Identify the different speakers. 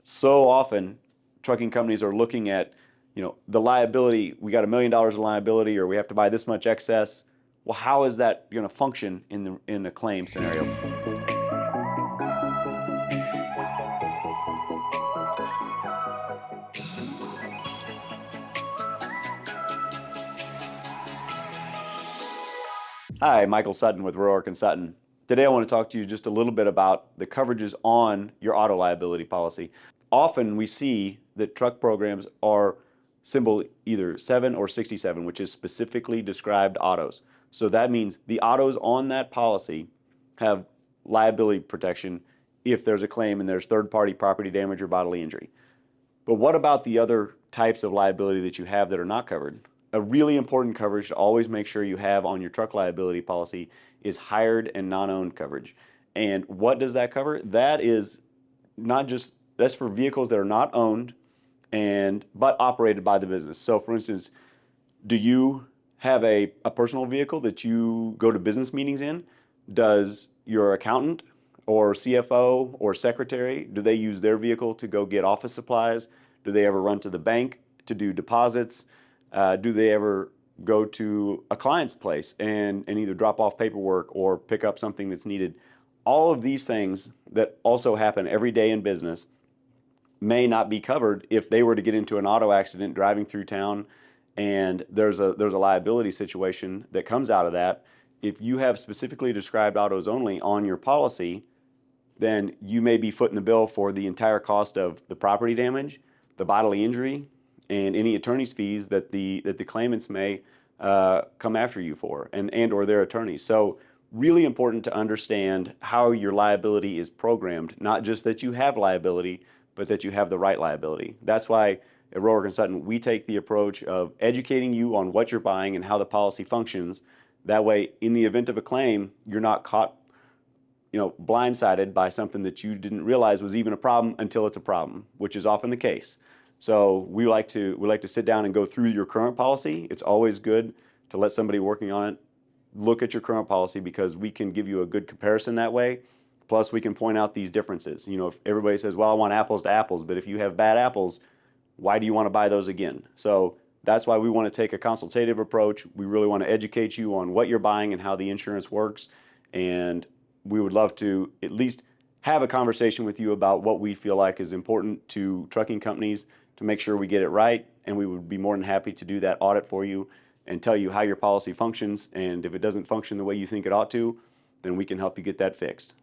Speaker 1: So often, trucking companies are looking at, the liability. We got $1 million of liability, or we have to buy this much excess. Well, how is that going to function in a claim scenario? Hi, Michael Sutton with Roark and Sutton. Today I want to talk to you just a little bit about the coverages on your auto liability policy. Often we see that truck programs are symbol either 7 or 67, which is specifically described autos. So that means the autos on that policy have liability protection if there's a claim and there's third-party property damage or bodily injury. But what about the other types of liability that you have that are not covered? A really important coverage to always make sure you have on your truck liability policy is hired and non-owned coverage. And what does that cover? That is not just, that's for vehicles that are not owned but operated by the business. So for instance, do you have a personal vehicle that you go to business meetings in? Does your accountant or CFO or secretary, do they use their vehicle to go get office supplies? Do they ever run to the bank to do deposits? Do they ever go to a client's place and either drop off paperwork or pick up something that's needed? All of these things that also happen every day in business may not be covered if they were to get into an auto accident driving through town and there's a liability situation that comes out of that. If you have specifically described autos only on your policy, then you may be footing the bill for the entire cost of the property damage, the bodily injury, and any attorney's fees that the claimants may come after you for, and or their attorneys. So really important to understand how your liability is programmed, not just that you have liability, but that you have the right liability. That's why at Roark and Sutton, we take the approach of educating you on what you're buying and how the policy functions. That way, in the event of a claim, you're not caught blindsided by something that you didn't realize was even a problem until it's a problem, which is often the case. So we like to sit down and go through your current policy. It's always good to let somebody working on it look at your current policy because we can give you a good comparison that way. Plus, we can point out these differences. If everybody says, well, I want apples to apples, but if you have bad apples, why do you want to buy those again? So that's why we want to take a consultative approach. We really want to educate you on what you're buying and how the insurance works. And we would love to at least have a conversation with you about what we feel like is important to trucking companies to make sure we get it right. And we would be more than happy to do that audit for you and tell you how your policy functions. And if it doesn't function the way you think it ought to, then we can help you get that fixed.